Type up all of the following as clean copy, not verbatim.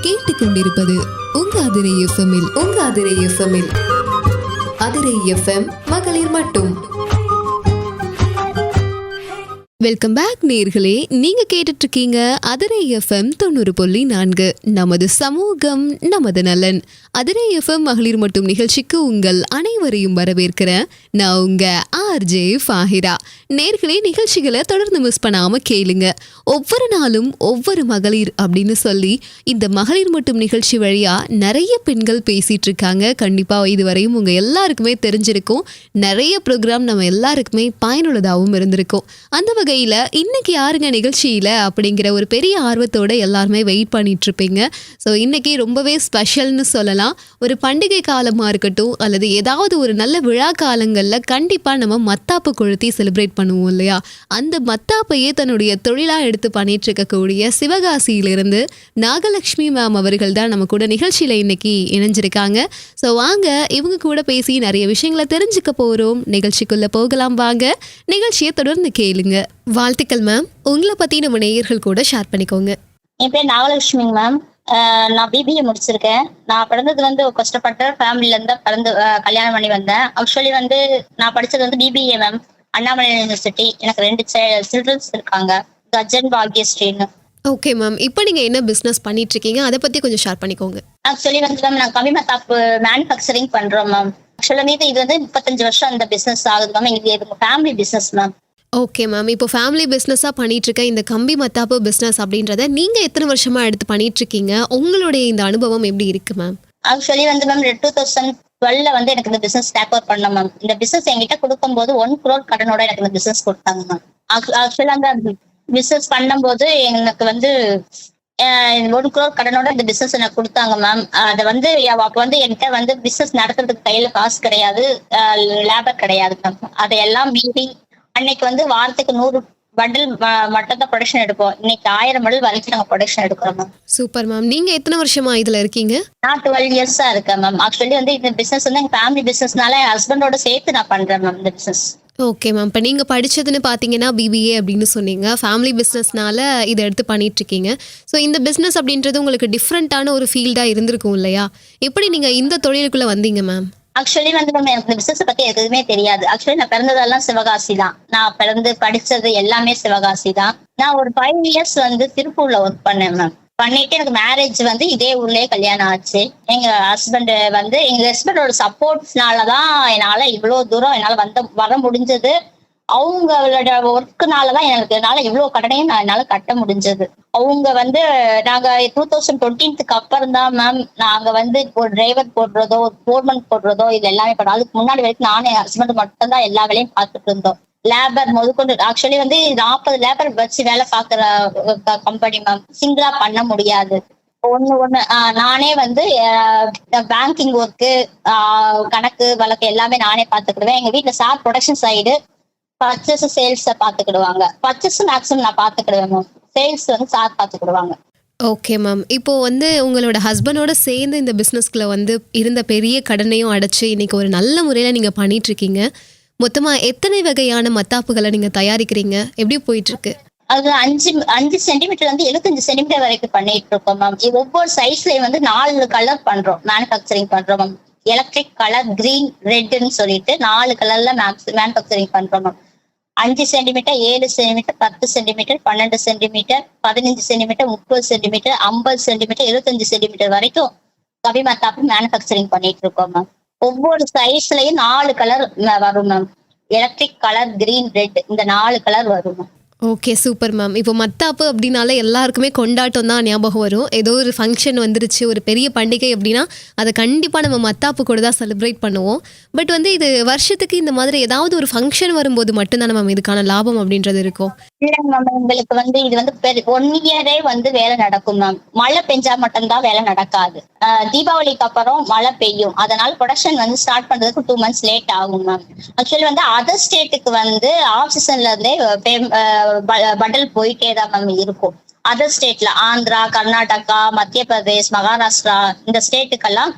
கேட்டுக்கொண்டிருப்பது உங்க அதிரை எஃப்எம்மில் அதிரை எஃப்எம் மகளிர் மட்டும். வெல்கம் பேக் நேர்களே, நீங்க கேட்டுட்டு இருக்கீங்க அதிரை எஃப்எம் 90.4. நமது சமூகம் நமது நலன். அதிரை எஃப்எம் மகளிர் மட்டும் நிகழ்ச்சிக்கு உங்கள் அனைவரையும் வரவேற்கிறேன். நான் உங்க ஆர்ஜே ஃபாஹிரா. நேர்களே, நிகழ்ச்சிகளை தொடர்ந்து மிஸ் பண்ணாம கேளுங்க. ஒவ்வொரு நாளும் ஒவ்வொரு மகளிர் அப்படின்னு சொல்லி இந்த மகளிர் மட்டும் நிகழ்ச்சி வழியா நிறைய பெண்கள் பேசிட்டு இருக்காங்க. கண்டிப்பா இதுவரையும் உங்க எல்லாருக்குமே தெரிஞ்சிருக்கும். நிறைய ப்ரோக்ராம் நம்ம எல்லாருக்குமே பயனுள்ளதாகவும் இருந்திருக்கும். அந்த வகையில இன்னைக்கு யாருங்க நிகழ்ச்சியில அப்படிங்கிற ஒரு பெரிய ஆர்வத்தோட எல்லாருமே வெயிட் பண்ணிட்டு இருப்பீங்க. ஸோ இன்னைக்கு ரொம்பவே ஸ்பெஷல்னு சொல்லலாம். ஒரு பண்டிகை காலமா இருக்கட்டும் அல்லது ஏதாவது ஒரு நல்ல விழா காலங்கள்ல கண்டிப்பா நம்ம மத்தாப்பு கொளுத்தி செலிப்ரேட் பண்ணுவோம் இல்லையா? அந்த மத்தாப்பையே தன்னுடைய தொழிலா எடுத்து பண்ணிட்டு இருக்கக்கூடிய சிவகாசியிலிருந்து நாகலட்சுமி மேம் அவர்கள் தான் நம்ம கூட நிகழ்ச்சியில இன்னைக்கு இணைஞ்சிருக்காங்க. ஸோ வாங்க இவங்க கூட பேசி நிறைய விஷயங்களை தெரிஞ்சுக்க போறோம். நிகழ்ச்சிக்குள்ள போகலாம் வாங்க. நிகழ்ச்சியை தொடர்ந்து கேளுங்க. வாழ்த்துக்கள் மேம். உங்களை பத்தி நம்ம நேயர்கள் கூட ஷேர் பண்ணிக்கோங்க. என் பேர் நாகலட்சுமி மேம். நான் பிபிஏ முடிச்சிருக்கேன். நான் பிறந்தது கஷ்டப்பட்ட ஃபேமிலில இருந்து பிறந்து கல்யாணம் பண்ணி வந்தேன். ஆக்சுவலி நான் படிச்சது பிபிஏ மேம், அண்ணாமலை யூனிவர்சிட்டி. எனக்கு 2 சில்ட்ரன்ஸ் இருக்காங்க, கஜன் பாக்யஸ்ரீன்னு. ஓகே மேம், இப்போ நீங்க என்ன பிசினஸ் பண்ணிட்டு இருக்கீங்க, அதை பத்தி கொஞ்சம் ஷேர் பண்ணிக்கோங்க. ஆக்சுவலி மேம் நான் கம்பி மத்தாப்பு மேனுஃபேக்சரிங் பண்றோம் மேம். ஆக்சுவலி இது 35 வருஷம் இந்த பிசினஸ் ஆகுது மேம். எங்களுக்கு family business ma'am. Okay ma'am, இப்போ ஃபேமிலி பிஸ்னஸாக பண்ணிட்டு இருக்க இந்த கம்பி மத்தாப்பு பிஸ்னஸ் அப்படின்றத நீங்கள் எத்தனை வருஷமா எடுத்து பண்ணிட்டு இருக்கீங்க? உங்களுடைய இந்த அனுபவம் எப்படி இருக்கு மேம்? ஆக்சுவலி மேம் 2012 எனக்கு இந்த பிசினஸ் டேக் ஓவர் பண்ணோம் மேம். இந்த பிசினஸ் என்கிட்ட கொடுக்கும்போது 1 crore கடனோட எனக்கு இந்த பிசினஸ் கொடுத்தாங்க மேம். ஆக்சுவலி அந்த பிசினஸ் பண்ணும்போது எனக்கு 1 crore கடனோட இந்த பிசினஸ் எனக்கு கொடுத்தாங்க மேம். அதை அப்போ என்கிட்ட பிசினஸ் நடத்துறதுக்கு கையில காசு கிடையாது, லேபர் கிடையாது மேம். அதையெல்லாம் மீறி அன்னைக்கு வாரத்துக்கு 100 பண்டில் மட்டும் தான் ப்ரொடக்ஷன் எடுப்போம். இன்னைக்கு 1000 பண்டில் வரைக்கும் நாங்க ப்ரொடக்ஷன் எடுக்கிறோம் மேம். Super ma'am. நீங்க எத்தனை வருஷமா இதுல இருக்கீங்க? நான் 12 இயர்ஸா இருக்கேன் மேம். ஆக்சுவலி இந்த பிசினஸ் எங்க ஃபேமிலி பிசினஸ்னால ஹஸ்பண்டோட சேர்த்து நான் பண்றேன் மேம் இந்த பிசினஸ். ஓகே மேம், இப்போ நீங்கள் படித்ததுன்னு பார்த்தீங்கன்னா பிபிஏ அப்படின்னு சொன்னீங்க. ஃபேமிலி பிஸ்னஸ்னால இதை எடுத்து பண்ணிட்டு இருக்கீங்க. ஸோ இந்த பிஸ்னஸ் அப்படின்றது உங்களுக்கு டிஃப்ரெண்ட்டான ஒரு ஃபீல்டாக இருந்திருக்கும் இல்லையா? எப்படி நீங்கள் இந்த தொழிலுக்குள்ளே வந்தீங்க மேம்? ஆக்சுவலி எனக்கு இந்த பிசினஸ் பத்தி எதுவுமே தெரியாது. ஆக்சுவலி நான் பிறந்ததெல்லாம் சிவகாசி தான். நான் பிறந்து படிச்சது எல்லாமே சிவகாசி தான். நான் ஒரு 5 இயர்ஸ் திருப்பூர்ல ஒர்க் பண்ணேன் மேம். பண்ணிட்டு எனக்கு மேரேஜ் இதே ஊர்லயே கல்யாணம் ஆச்சு. எங்க ஹஸ்பண்டோட சப்போர்ட்னாலதான் என்னால இவ்வளவு தூரம் என்னால வர முடிஞ்சது. அவங்களோட ஒர்க்குனாலதான் என்னால இவ்வளவு கடனையும் என்னால கட்ட முடிஞ்சது. அவங்க நாங்க 2020 அப்புறம் தான் மேம் நாங்க ஒரு டிரைவர் போடுறதோ ஒரு போர்மன் போடுறதோ இது எல்லாமே பண்ணோம். அதுக்கு முன்னாடி வரைக்கும் நானும் என் ஹஸ்பண்ட் மட்டும் தான் எல்லா வேலையும் பார்த்துட்டு இருந்தோம். லேபர் முதற்கொண்டு ஆக்சுவலி 40 லேபர் வச்சு வேலை பார்க்குற கம்பெனி மேம். சிங்கிளா பண்ண முடியாது. ஒண்ணு நானே பேங்கிங் ஒர்க்கு, கணக்கு வழக்கு எல்லாமே நானே பாத்துக்கிடுவேன். எங்க வீட்டுல sir production side purchase sales பாத்துக்கிடுவாங்க. பர்ச்சேஸ் மேக்ஸிமம் நான் பாத்துக்கிடுவேன் மேம். சேல்ஸ் சார் பாத்துக்கிடுவாங்க. ஓகே மேம், இப்போ உங்களோட ஹஸ்பண்டோட சேர்ந்து இந்த பிஸ்னஸ்க்குள்ள இருந்த பெரிய கடனையும் அடைச்சு இன்னைக்கு ஒரு நல்ல முறையில் நீங்கள் பண்ணிட்டு இருக்கீங்க. மொத்தமா எத்தனை வகையான மத்தாப்புகளை நீங்க தயாரிக்கிறீங்க? எப்படி போயிட்டு இருக்கு? அது 5 சென்டிமீட்டர் 75 சென்டிமீட்டர் வரைக்கும் பண்ணிட்டு இருக்கோம் மேம். ஒவ்வொரு சைஸ்லயும் 4 கலர் பண்றோம், மேனுஃபேக்சரிங் பண்றோம் மேம். எலக்ட்ரிக் கலர், கிரீன், ரெட்னு சொல்லிட்டு 4 கலர்ல மேனுஃபேக்சரிங் பண்றோம் ma'am. 5 centimetre, 7 centimetre, 10 centimetre, 12 centimetre, 15 centimetre, 30 centimetre, 50 centimetre, 25 centimetre வரைக்கும் கபி மத்தாப்பு மேனுஃபேக்சரிங் பண்ணிட்டு இருக்கோம் மேம். ஒவ்வொரு சைஸ்லயும் 4 கலர் வரும் ma'am. Electric colour, green, red, இந்த 4 கலர் வரும் மேம். Okay, super ma'am. இப்போ மத்தாப்பு அப்படின்னால எல்லாருக்குமே கொண்டாட்டம் தான் ஞாபகம் வரும். ஏதோ ஒரு ஃபங்க்ஷன் வந்துருச்சு, ஒரு பெரிய பண்டிகை அப்படின்னா அதை கண்டிப்பாக நம்ம மத்தாப்பு கூட தான் செலிப்ரேட் பண்ணுவோம். பட் இது வருஷத்துக்கு இந்த மாதிரி ஏதாவது ஒரு ஃபங்க்ஷன் வரும்போது மட்டும்தான் நம்ம இதுக்கான லாபம் அப்படின்றது இருக்கும். இல்லைங்க மேம், உங்களுக்கு இது 1 இயரே வேலை நடக்கும் மேம். மழை பெஞ்சா மட்டும்தான் வேலை நடக்காது. தீபாவளிக்கு அப்புறம் மழை பெய்யும். அதனால ப்ரொடக்ஷன் ஸ்டார்ட் பண்றதுக்கு 2 months லேட் ஆகும் மேம். ஆக்சுவலி அதர் ஸ்டேட்டுக்கு ஆஃப் சீசன்ல இருந்தே பண்டல் போயிட்டே தான் மேம் இருக்கும். அதர் ஸ்டேட்ல ஆந்திரா, கர்நாடகா, மத்திய பிரதேஷ், மகாராஷ்டிரா இந்த ஸ்டேட்டுக்கெல்லாம்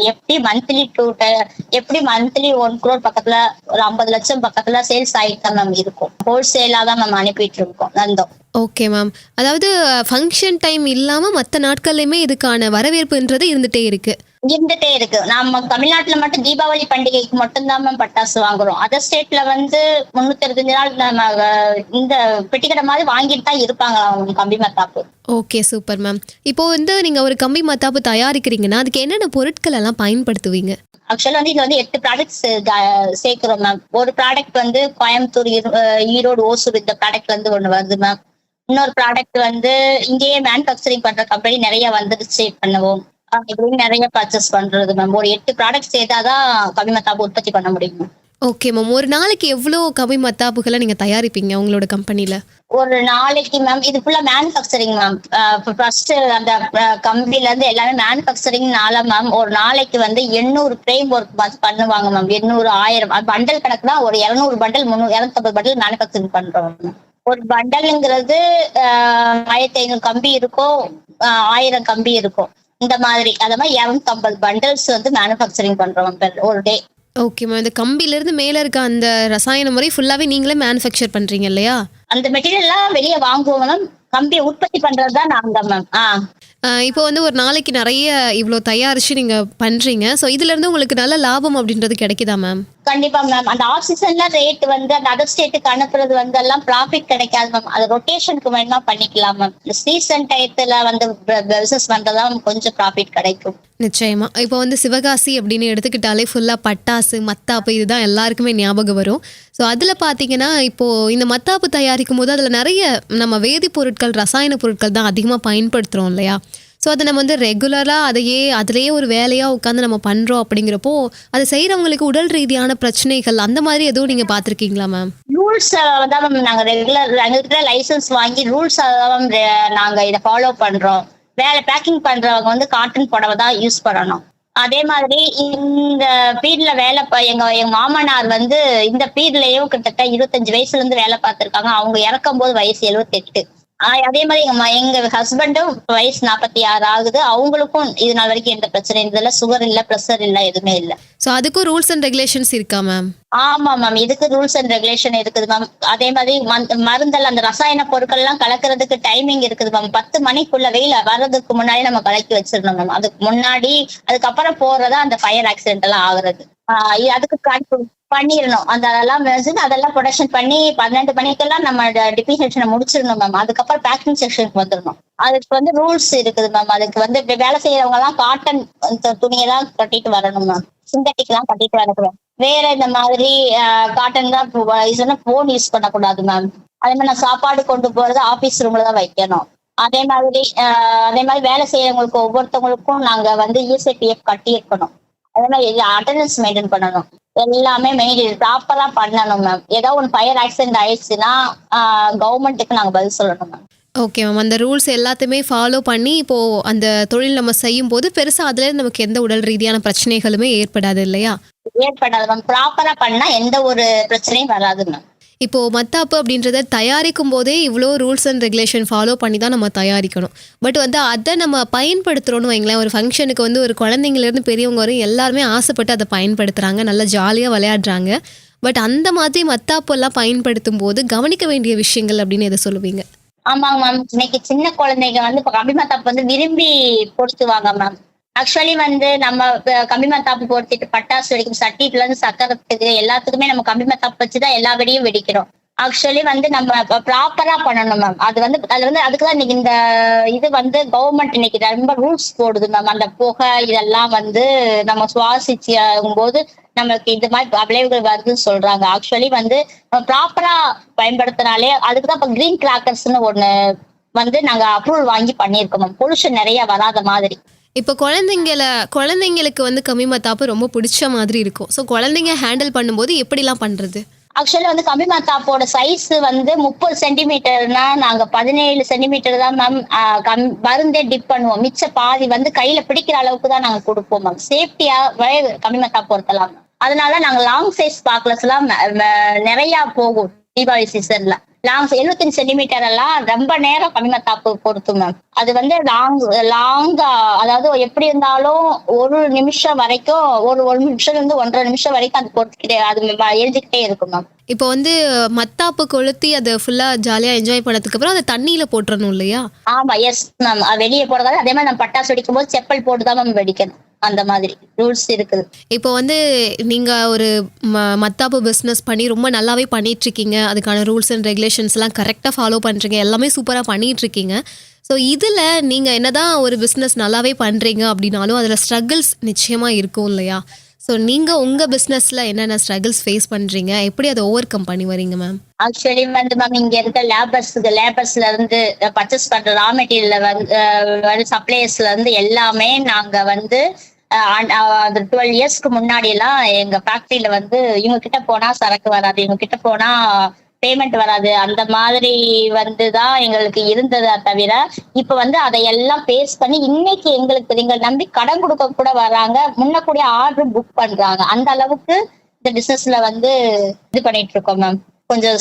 எப்படி மந்த்லி 1 crore பக்கத்துல ஒரு 50 லட்சம் பக்கத்துல சேல்ஸ் ஆயிட்டு தான் மேம் இருக்கும். ஹோல்சேலா தான் மேம் அனுப்பிட்டு இருக்கோம் நந்தம். Okay ma'am. அதாவது ஃபங்க்ஷன் டைம் இல்லாம மத்த நாட்கள்லயுமே இதுக்கான வரவேற்புன்றது இருந்துட்டே இருக்கு. இருந்துட்டே இருக்கு. நம்ம தமிழ்நாட்டுல மட்டும் தீபாவளி பண்டிகைக்கு மட்டும்தான் மேம் பட்டாசு வாங்குறோம். அதர் ஸ்டேட்ல வந்து 365 நாள் நம்ம இந்த பெட்டிக்கடை மாதிரி வாங்கிட்டு தான் இருப்பாங்க கம்பி மத்தாப்பு. Okay, super ma'am. இப்போ வந்து நீங்க ஒரு கம்பி மத்தாப்பு தயாரிக்கிறீங்கன்னா அதுக்கு என்னென்ன பொருட்கள் எல்லாம் பயன்படுத்துவீங்க? ஆக்சுவலா வந்து இதுல வந்து 8 ப்ராடக்ட்ஸ் சேர்க்கிறோம் மேம். ஒரு ப்ராடக்ட் வந்து கோயம்புத்தூர், ஈரோடு, ஓசூர் இந்த ப்ராடக்ட்ல இருந்து ஒண்ணு வருது மேம். இன்னொரு ப்ராடக்ட் வந்து இங்கேயே மேனுஃபேக்சரிங் பண்ற கம்பெனி நிறைய வந்துருச்சு பண்ணுவோம். இப்படின்னு நிறைய பர்ச்சேஸ் பண்றது மேம். ஒரு 8 ப்ராடக்ட் சேர்த்தாதான் கம்பி மத்தாப்பு உற்பத்தி பண்ண முடியும். Okay ma'am. ஒரு நாளைக்கு எவ்வளோ கம்பி மத்தாப்புகளை நீங்க தயாரிப்பீங்க உங்களோட கம்பெனில? ஒரு நாளைக்கு மேம் இது ஃபுல்லா மேனுஃபேக்சரிங் மேம். ஃபர்ஸ்ட் அந்த கம்பில இருந்து எல்லாமே மேனுஃபேக்சரிங்னால மேம் ஒரு நாளைக்கு வந்து 800 ஃப்ரேம் ஒர்க் பண்ணுவாங்க மேம். 800, 1000 பண்டல் கணக்கு தான். ஒரு 200 பண்டல் 250 பண்டல் மேனுஃபேக்சரிங் பண்றோம். ஒரு பண்டல்ங்கிறது 1500 கம்பி இருக்கும், 1000 கம்பி இருக்கும். இந்த மாதிரி அத மாதிரி 250 பண்டல்ஸ் வந்து மேனுஃபேக்சரிங் பண்றோம் ஒரு டே. Okay ma'am. இந்த கம்பில இருந்து மேல இருக்க அந்த ரசாயன முறை ஃபுல்லாவே நீங்களே மேனுஃபேக்சர் பண்றீங்க இல்லையா? அந்த மெட்டீரியல் எல்லாம் வெளியே வாங்குவோம் மேம். கம்பியை உற்பத்தி பண்றதுதான் நாங்க மேம். இப்போ வந்து ஒரு நாளைக்கு நிறைய இவ்வளோ தயாரிச்சு நீங்க பண்றீங்க. ஸோ இதுல இருந்து உங்களுக்கு நல்ல லாபம் அப்படின்றது கிடைக்குதா மேம்? கண்டிப்பா மேம். அந்த ஆக்சிஜன்ல ரேட் வந்து அந்த அதர் ஸ்டேட்டுக்கு அனுப்புறது வந்து எல்லாம் ப்ராஃபிட் கிடைக்காது மேம். அது ரொட்டேஷனுக்கு வேணுமா பண்ணிக்கலாம் மேம். இந்த சீசன் டயத்துல வந்து பிசினஸ் பண்றதா கொஞ்சம் ப்ராஃபிட் கிடைக்கும். நிச்சயமா. இப்போ வந்து சிவகாசி அப்படின்னு எடுத்துக்கிட்டாலே ஃபுல்லா பட்டாசு, மத்தாப்பு இதுதான் எல்லாருக்குமே ஞாபகம் வரும். ஸோ அதில் பார்த்தீங்கன்னா இப்போ இந்த மத்தாப்பு தயாரிக்கும் போது அதில் நிறைய நம்ம வேதிப்பொருட்கள், ரசாயன பொருட்கள் தான் அதிகமாக பயன்படுத்துகிறோம் இல்லையா? ஸோ அதை நம்ம வந்து ரெகுலராக அதிலேயே ஒரு வேலையாக உட்காந்து நம்ம பண்ணுறோம். அப்படிங்கிறப்போ அதை செய்கிறவங்களுக்கு உடல் ரீதியான பிரச்சனைகள் அந்த மாதிரி எதுவும் நீங்கள் பார்த்துருக்கீங்களா மேம்? ரூல்ஸ் தான் மேம். நாங்கள் எங்ககிட்ட லைசன்ஸ் வாங்கி ரூல்ஸ் நாங்கள் இதை ஃபாலோ பண்ணுறோம். பேக்கிங் பண்றவங்க வந்து காட்டன் புடவை தான் யூஸ் பண்ணணும். அதே மாதிரி இந்த பீரியட்ல எங்க மாமனார் வந்து இந்த பீரியட்லயும் கிட்டத்தட்ட 25 வயசுல இருந்து வேலை பார்த்திருக்காங்க. அவங்க இறக்கும் போது வயசு 78. அதே மாதிரி எங்க ஹஸ்பண்டும் வயசு 46 ஆகுது. அவங்களுக்கும் இது நாள் வரைக்கும் எந்த பிரச்சனை இல்ல, சுகர் இல்ல, பிரஷர் இல்ல, எதுவுமே இல்ல. சோ அதுக்கும் ரூல்ஸ் அண்ட் ரெகுலேஷன்ஸ் இருக்கா மேம்? ஆமா மேம், இதுக்கு ரூல்ஸ் அண்ட் ரெகுலேஷன் இருக்குது மேம். அதே மாதிரி மருந்தெல்லாம் அந்த ரசாயன பொருட்கள் எல்லாம் கலக்கிறதுக்கு டைமிங் இருக்குது மேம். 10 மணிக்குள்ள வெயில வர்றதுக்கு முன்னாடி நம்ம கலக்கி வச்சிடணும் மேம். அதுக்கப்புறம் போறதா அந்த ஃபயர் ஆக்சிடென்ட் எல்லாம் ஆகுறது. அதுக்கு பண்ணிடணும். அதெல்லாம் ப்ரொடக்ஷன் பண்ணி 12 மணிக்கெல்லாம் நம்ம டிபிஹெச்னை முடிச்சிடணும் மேம். அதுக்கப்புறம் பேக்கிங் செக்ஷனுக்கு வந்துடணும். அதுக்கு வந்து ரூல்ஸ் இருக்குது மேம். அதுக்கு வந்து வேலை செய்யறவங்க எல்லாம் காட்டன் துணியெல்லாம் கட்டிட்டு வரணும் மேம். சிந்தட்டிக் எல்லாம் கட்டிட்டு வரக்கூடாது. வேற இந்த மாதிரி காட்டன் தான் போன் யூஸ் பண்ணக்கூடாது மேம். அதே மாதிரி நான் சாப்பாடு கொண்டு போறது ஆபீஸ் ரூம்ல தான் வைக்கணும். அதே மாதிரி வேலை செய்யறவங்களுக்கு ஒவ்வொருத்தவங்களுக்கும் நாங்க வந்து ECPF கட்டி இருக்கணும். அதே மாதிரி அட்டெண்டன்ஸ் மெயின்டைன் பண்ணணும். எல்லாமே ப்ராப்பரா பண்ணணும் மேம். ஏதோ ஒன்று ஃபயர் ஆக்சிடென்ட் ஆயிடுச்சுன்னா கவர்மெண்ட்டுக்கு நாங்க பதில் சொல்லணும் மேம். Okay ma'am. அந்த ரூல்ஸ் எல்லாத்தையுமே ஃபாலோ பண்ணி இப்போ அந்த தொழில் நம்ம செய்யும் போது பெருசா அதுல நமக்கு எந்த உடல் ரீதியான பிரச்சனைகளுமே ஏற்படாது இல்லையா? ஏற்படாது மேம். ப்ராப்பரா பண்ணா எந்த ஒரு பிரச்சனையும் வராது மேம். இப்போ மத்தாப்பு அப்படின்றத தயாரிக்கும் போதே இவ்வளோ ரூல்ஸ் அண்ட் ரெகுலேஷன் ஃபாலோ பண்ணி தான் நம்ம தயாரிக்கணும். பட் வந்து அதை நம்ம பயன்படுத்துகிறோன்னு வைங்களேன். ஒரு ஃபங்க்ஷனுக்கு வந்து ஒரு குழந்தைங்கலேருந்து பெரியவங்க வரையும் எல்லாருமே ஆசைப்பட்டு அதை பயன்படுத்துகிறாங்க, நல்லா ஜாலியாக விளையாடுறாங்க. பட் அந்த மாதிரி மத்தாப்பு எல்லாம் பயன்படுத்தும் போது கவனிக்க வேண்டிய விஷயங்கள் அப்படின்னு எதை சொல்லுவீங்க? ஆமாங்க மேம். இன்னைக்கு சின்ன குழந்தைங்க வந்து இப்போ கம்பி மத்தாப்பு வந்து விரும்பி பொறுத்துவாங்க மேம். ஆக்சுவலி வந்து நம்ம கம்பி மத்தாப்பு பொறுத்திட்டு பட்டாசு வெடிக்கும், சட்டிட்டுல இருந்து சக்கரத்துக்கு எல்லாத்துக்குமே நம்ம கம்பி மத்தாப்பு வச்சுதான் எல்லா வெடியும் வெடிக்கிறோம். ஆக்சுவலி வந்து நம்ம ப்ராப்பரா பண்ணணும் மேம். அதுக்குதான் இன்னைக்கு இந்த இது வந்து கவர்மெண்ட் இன்னைக்கு ரொம்ப ரூல்ஸ் போடுது மேம். அந்த புகை இதெல்லாம் வந்து நம்ம சுவாசிச்சும் போது நம்மளுக்கு இந்த மாதிரி விளைவுகள் வருதுன்னு சொல்றாங்க. ஆக்சுவலி வந்து நம்ம ப்ராப்பரா பயன்படுத்தினாலே அதுக்குதான் இப்ப கிரீன் கிராக்கர்ஸ்ன்னு ஒண்ணு வந்து நாங்க அப்ரூவல் வாங்கி பண்ணியிருக்கோம் மேம். பொல்யூஷன் நிறைய வராத மாதிரி. இப்போ குழந்தைங்களுக்கு வந்து கம்பி மத்தாப்பு ரொம்ப பிடிச்ச மாதிரி இருக்கும். ஸோ குழந்தைங்க ஹேண்டில் பண்ணும்போது எப்படிலாம் பண்றது? ஆக்சுவலி வந்து கம்பி மத்தாப்போட சைஸ் வந்து 30 சென்டிமீட்டர்னா நாங்க 17 சென்டிமீட்டர் தான் மேம் மருந்தே டிப் பண்ணுவோம். மிச்ச பாதி வந்து கையில பிடிக்கிற அளவுக்கு தான் நாங்க கொடுப்போம் மேம். சேஃப்டியா கம்பி மத்தாப்பு பொறுத்தலாம். அதனால நாங்க லாங் சைஸ் பாக்லஸ் எல்லாம் நிறைய போகும் தீபாவளி சீசன்ல. லாங் 75 சென்டிமீட்டர் எல்லாம் ரொம்ப நேரம் பனிமத்தாப்பு பொறுத்து மேம். அது வந்து லாங்கா, அதாவது எப்படி இருந்தாலும் ஒரு நிமிஷம் வரைக்கும், ஒரு நிமிஷம் இருந்து 1.5 நிமிஷம் வரைக்கும் அது பொறுத்துக்கிட்டே அது எழுதிக்கிட்டே இருக்கும் மேம். இப்போ வந்து மத்தாப்பு கொளுத்தி அதை ஃபுல்லா ஜாலியா என்ஜாய் பண்ணதுக்கு அப்புறம் அதை தண்ணியில போட்டுறணும் இல்லையா? ஆமா, எஸ் மேம். வெளியே போடுறதால அதே மாதிரி நம்ம பட்டாசு வெடிக்கும் போது செப்பல் போட்டுதான் மேம் வெடிக்கணும். அந்த மாதிரி ரூல்ஸ் இருக்குது. இப்போ வந்து நீங்க ஒரு மத்தாப்பு பிஸ்னஸ் பண்ணி ரொம்ப நல்லாவே பண்ணிட்டு இருக்கீங்க. அதுக்கான ரூல்ஸ் அண்ட் ரெகுலேஷன்ஸ் எல்லாம் கரெக்டாக ஃபாலோ பண்றீங்க. எல்லாமே சூப்பராக பண்ணிட்டு இருக்கீங்க. ஸோ இதில் நீங்கள் என்னதான் ஒரு பிஸ்னஸ் நல்லாவே பண்ணுறீங்க அப்படின்னாலும் அதில் ஸ்ட்ரகிள்ஸ் நிச்சயமாக இருக்கும் இல்லையா? ஸோ நீங்கள் உங்கள் பிஸ்னஸில் என்னென்ன ஸ்ட்ரகிள்ஸ் ஃபேஸ் பண்ணுறீங்க, எப்படி அதை ஓவர் கம் பண்ணி வரீங்க மேம்? ஆக்சுவலி வந்து மேம், இங்க இருக்க லேபர்ஸ்ல இருந்து பர்ச்சேஸ் பண்ற ரா மெட்டீரியல் வந்து சப்ளையர்ஸ்ல இருந்து எல்லாமே நாங்க வந்து 12 இயர்ஸ்க்கு முன்னாடி எல்லாம் எங்க ஃபேக்டரியில வந்து இவங்க கிட்ட போனா சரக்கு வராது, இவங்க கிட்ட போனா பேமெண்ட் வராது, அந்த மாதிரி வந்துதான் எங்களுக்கு இருந்ததை தவிர இப்ப வந்து அதையெல்லாம் பேஸ் பண்ணி இன்னைக்கு எங்களுக்கு எங்களை நம்பி கடன் கொடுக்க கூட வராங்க, முன்னக்கூடிய ஆர்டர் புக் பண்றாங்க. அந்த அளவுக்கு இந்த பிசினஸ்ல வந்து இது பண்ணிட்டு இருக்கோம் மேம். கொஞ்சம்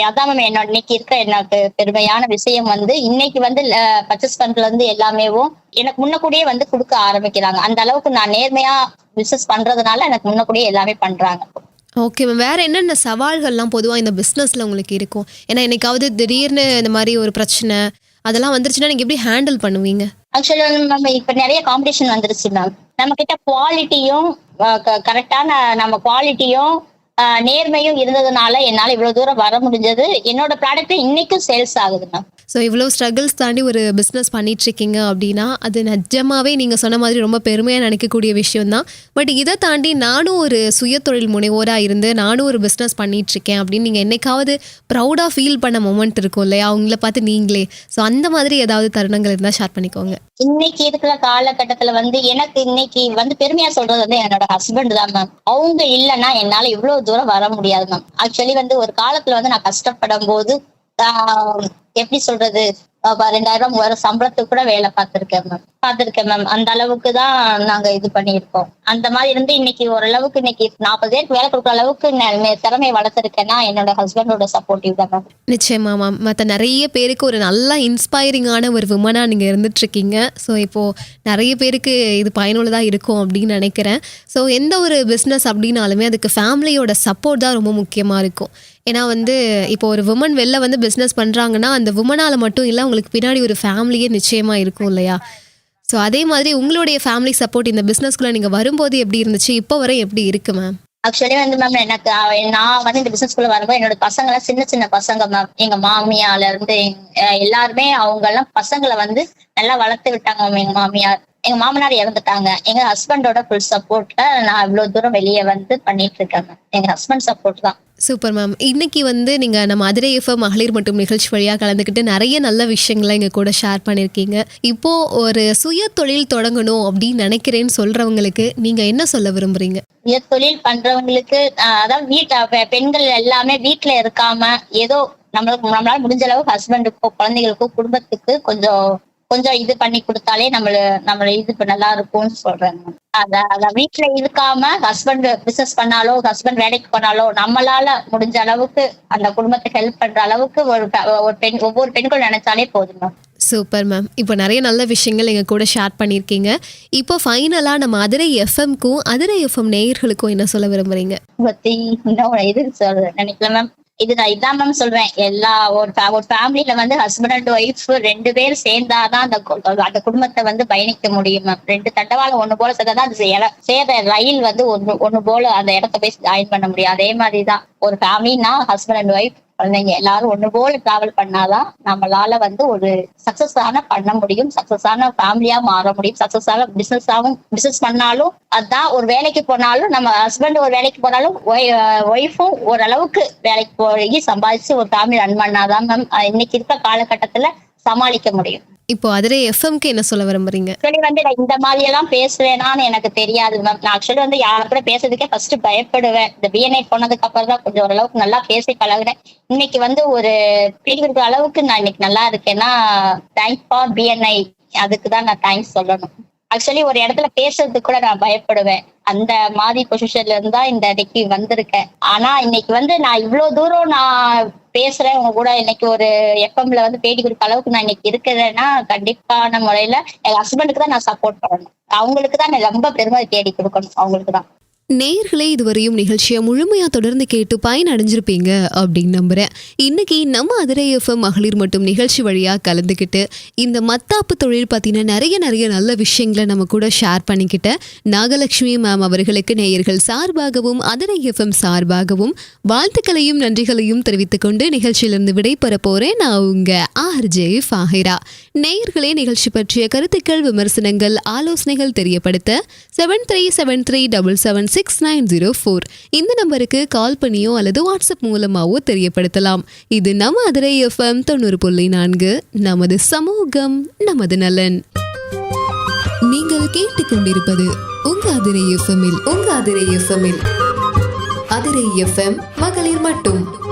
அதான் மேம் என்னோட இன்னைக்கு இருக்க எனக்கு பெருமையான விஷயம் வந்து இன்னைக்கு வந்து பர்ச்சேஸ் பண்றதுல இருந்து எல்லாமேவும் எனக்கு முன்னக்கூடியே வந்து கொடுக்க ஆரம்பிக்கிறாங்க. அந்த அளவுக்கு நான் நேர்மையா பிசினஸ் பண்றதுனால எனக்கு முன்னக்கூடியே எல்லாமே பண்றாங்க. Okay ma'am. வேறு என்னென்ன சவால்கள்லாம் பொதுவாக இந்த பிஸ்னஸில் உங்களுக்கு இருக்கும்? ஏன்னா என்னைக்காவது திடீர்னு இந்த மாதிரி ஒரு பிரச்சனை அதெல்லாம் வந்துருச்சுன்னா நீங்கள் எப்படி ஹேண்டில் பண்ணுவீங்க? ஆக்சுவலி நம்ம இப்ப நிறைய காம்படிஷன் வந்துருச்சு மேம். நம்ம கிட்ட குவாலிட்டியும் கரெக்டான நம்ம குவாலிட்டியும் நேர்மையும் இருந்ததுனால என்னால இவ்வளவு தூரம் வர முடிஞ்சது. என்னோட ப்ராடக்ட் இன்னைக்கும் சேல்ஸ் ஆகுது மேம். ஸோ இவ்வளோ ஸ்ட்ரகிள்ஸ் தாண்டி ஒரு பிஸ்னஸ் பண்ணிகிட்ருக்கீங்க அப்படின்னா அது நிஜமாவே நீங்கள் சொன்ன மாதிரி ரொம்ப பெருமையாக நினைக்கக்கூடிய விஷயம்தான். பட் இதை தாண்டி நானும் ஒரு சுயதொழில் முனைவோராக இருந்து நானும் ஒரு பிஸ்னஸ் பண்ணிகிட்ருக்கேன் அப்படின்னு நீங்கள் என்னைக்காவது ப்ரௌடாக ஃபீல் பண்ண மொமெண்ட் இருக்கும் இல்லையா, அவங்கள பார்த்து நீங்களே? ஸோ அந்த மாதிரி ஏதாவது தருணங்கள் இருந்தால் ஷேர் பண்ணிக்கோங்க. இன்னைக்கு இருக்கிற காலகட்டத்துல வந்து எனக்கு இன்னைக்கு வந்து பெருமையா சொல்றது வந்து என்னோட ஹஸ்பண்ட் தான் மேம். அவங்க இல்லைன்னா என்னால இவ்வளவு தூரம் வர முடியாது மேம். ஆக்சுவலி வந்து ஒரு காலத்துல வந்து நான் கஷ்டப்படும் போது எப்படி சொல்றது, 2000 வர சம்பளத்துக்கு கூட வேலை பார்த்திருக்கேன் மேம். அந்த அளவுக்கு தான் நாங்க இது பண்ணியிருக்கோம். அந்த மாதிரி இருந்து இன்னைக்கு ஓரளவுக்கு இன்னைக்கு 40 பேருக்கு வேலை கொடுக்குற அளவுக்கு திறமையை வளர்த்திருக்கேன்னா என்னோட ஹஸ்பண்டோட சப்போர்ட்டிவ் தான் மேம். நிச்சயமா மேம். மற்ற நிறைய பேருக்கு ஒரு நல்ல இன்ஸ்பைரிங்கான ஒரு விமனாக நீங்கள் இருந்துட்டு இருக்கீங்க. ஸோ இப்போது நிறைய பேருக்கு இது பயனுள்ளதாக இருக்கும் அப்படின்னு நினைக்கிறேன். ஸோ எந்த ஒரு பிஸ்னஸ் அப்படின்னாலுமே அதுக்கு ஃபேமிலியோட சப்போர்ட் தான் ரொம்ப முக்கியமாக இருக்கும். ஏன்னா வந்து இப்போ ஒரு விமன் வெளில வந்து பிஸ்னஸ் பண்ணுறாங்கன்னா அந்த விமனால் மட்டும் இல்லை, உங்களுக்கு பின்னாடி ஒரு ஃபேமிலியே நிச்சயமாக இருக்கும் இல்லையா? ஸோ அதே மாதிரி உங்களுடைய ஃபேமிலி சப்போர்ட் இந்த பிஸ்னஸ்குள்ளே நீங்கள் வரும்போது எப்படி இருந்துச்சு, இப்போ வரை எப்படி இருக்கு மேம்? ஆக்சுவலி வந்து மேம் எனக்கு நான் வந்து இந்த பிசினஸ்குள்ள வரும்போது என்னோட பசங்க எல்லாம் சின்ன பசங்க மேம். எங்க மாமியால இருந்து எல்லாருமே அவங்க எல்லாம் பசங்களை வந்து நல்லா வளர்த்து விட்டாங்க மேம். எங்க மாமியார், எங்க மாமனார் இறந்துட்டாங்க. எங்க ஹஸ்பண்டோட ஃபுல் சப்போர்ட்ல நான் இவ்வளவு தூரம் வெளியே வந்து பண்ணிட்டு இருக்கேன் மேம். எங்க ஹஸ்பண்ட் சப்போர்ட் தான். Super ma'am. இன்னைக்கு வந்து நீங்கள் நம்ம மதுரை எஃப்எம் மகளிர் மற்றும் நிகழ்ச்சி வழியாக கலந்துக்கிட்டு நிறைய நல்ல விஷயங்களை எங்கள் கூட ஷேர் பண்ணியிருக்கீங்க. இப்போது ஒரு சுய தொழில் தொடங்கணும் அப்படின்னு நினைக்கிறேன்னு சொல்கிறவங்களுக்கு நீங்கள் என்ன சொல்ல விரும்புகிறீங்க? சுய தொழில் பண்றவங்களுக்கு அதாவது பெண்கள் எல்லாமே வீட்டுல இருக்காம ஏதோ நம்மளால முடிஞ்ச அளவு ஹஸ்பண்டுக்கோ குழந்தைகளுக்கோ குடும்பத்துக்கு கொஞ்சம் இது பண்ணி கொடுத்தாலே நம்மள இது நல்லா இருக்கும்னு சொல்றாங்க. அதான் வீட்டுல இருக்காம ஹஸ்பண்ட் பிசினஸ் பண்ணாலோ ஹஸ்பண்ட் வேலைக்கு போனாலோ நம்மளால முடிஞ்ச அளவுக்கு அந்த குடும்பத்துக்கு ஹெல்ப் பண்ற அளவுக்கு ஒவ்வொரு பெண்கள் நினைச்சாலே போதும். Super ma'am. இப்போ நிறைய நல்ல விஷயங்கள் எங்கள் கூட ஷேர் பண்ணியிருக்கீங்க. இப்போ ஃபைனலாக நம்ம மதுரை எஃப்எம்க்கும் மதுரை எஃப்எம் நேயர்களுக்கும் என்ன சொல்ல விரும்புறீங்க? இது நினைக்கல மேம். இதான் மேம் சொல்றேன். எல்லா ஒரு ஃபேமிலியில வந்து ஹஸ்பண்ட் அண்ட் ஒய்ஃப் 2 பேர் சேர்ந்தாதான் அந்த குடும்பத்தை வந்து பயணிக்க முடியும் மேம். 2 தண்டவாளம் ஒண்ணு போல சேர்ந்தாதான் அது சேர ரயில் வந்து ஒண்ணு போல அந்த இடத்த போய் ஜாயின் பண்ண முடியும். அதே மாதிரிதான் ஒரு ஃபேமிலினா ஹஸ்பண்ட் அண்ட் ஒய்ஃப் குழந்தைங்க எல்லாரும் ஒண்ணு போல டிராவல் பண்ணாதான் நம்மளால வந்து ஒரு சக்சஸான பண்ண முடியும், சக்சஸான ஃபேமிலியா மாற முடியும். சக்சஸான பிசினஸ் பண்ணாலும் அதான், ஒரு வேலைக்கு போனாலும் நம்ம ஹஸ்பண்ட் ஒரு வேலைக்கு போனாலும் ஒய்ஃபும் ஓரளவுக்கு வேலைக்கு போய் சம்பாதிச்சு ஒரு ஃபேமிலி ரன் பண்ணாதான் மேம் இன்னைக்கு இருக்க காலகட்டத்துல சமாளிக்க முடியும். இப்போ மதுரை எஃப்எம்க்கு என்ன சொல்ல விரும்புறீங்க? ஆக்சுவலி வந்து நான் இந்த மாதிரி எல்லாம் பேசுவேனான்னு எனக்கு தெரியாது மேம். நான் ஆக்சுவலி வந்து யாரு கூட பேசுறதுக்கே ஃபர்ஸ்ட் பயப்படுவேன். இந்த பிஎன்ஐ போனதுக்கு அப்புறம் தான் கொஞ்சம் ஓரளவுக்கு நல்லா பேசி பழகுறேன். இன்னைக்கு வந்து ஒரு பிடிக்கிற அளவுக்கு நான் இன்னைக்கு நல்லா இருக்கேன்னா தேங்க்ஸ் ஃபார் பிஎன்ஐ. அதுக்குதான் நான் தேங்க்ஸ் சொல்லணும். ஆக்சுவலி ஒரு இடத்துல பேசுறதுக்கு கூட நான் பயப்படுவேன். அந்த மாதிரி பொசிஷன்ல இருந்தா இந்த இடத்துக்கு வந்திருக்கேன். ஆனா இன்னைக்கு வந்து நான் இவ்வளவு தூரம் நான் பேசுறேன் உங்க கூட, இன்னைக்கு ஒரு எஃப்எம்ல வந்து பேட்டி கொடுக்க அளவுக்கு நான் இன்னைக்கு இருக்கிறேன்னா கண்டிப்பான முறையில என் ஹஸ்பண்டுக்கு தான் நான் சப்போர்ட் பண்ணணும். அவங்களுக்கு தான் நான் ரொம்ப பெருமை தேடி கொடுக்கணும். அவங்களுக்கு தான். நேயர்களே, இதுவரையும் நிகழ்ச்சியை முழுமையா தொடர்ந்து கேட்டு பயனடைஞ்சிருப்பீங்க அப்படின்னு நம்புறேன். இன்னைக்கு நம்ம அதிரை எஃப்எம் மகளிர் மட்டும் நிகழ்ச்சி வழியா கலந்துக்கிட்டு இந்த மத்தாப்பு தொழில் பத்தின நிறைய நல்ல விஷயங்களை நம்ம கூட ஷேர் பண்ணிக்கிட்ட நாகலட்சுமி மேம் அவர்களுக்கு நேயர்கள் சார்பாகவும் அதிரை எஃப்எம் சார்பாகவும் வாழ்த்துக்களையும் நன்றிகளையும் தெரிவித்துக் கொண்டு நிகழ்ச்சியிலிருந்து விடைபெற போறேன். நான் உங்க ஆர்ஜே ஃபாஹிரா. நேயர்களே, நிகழ்ச்சி பற்றிய கருத்துக்கள், விமர்சனங்கள், ஆலோசனைகள் தெரியப்படுத்த 7373776904 இந்த நம்பருக்கு கால் பண்ணியோ அல்லது வாட்ஸ்அப் மூலமாவோ தெரியப்படுத்தலாம். இது நம்ம அதிரை எஃப்எம் 90.4, நமது சமூகம் நமது நலன். நீங்கள் கேட்டுக்கொண்டிருப்பது உங்க அதிரை எஃப்எம்மில் அதிரை எஃப்எம் மகளிர் மட்டும்.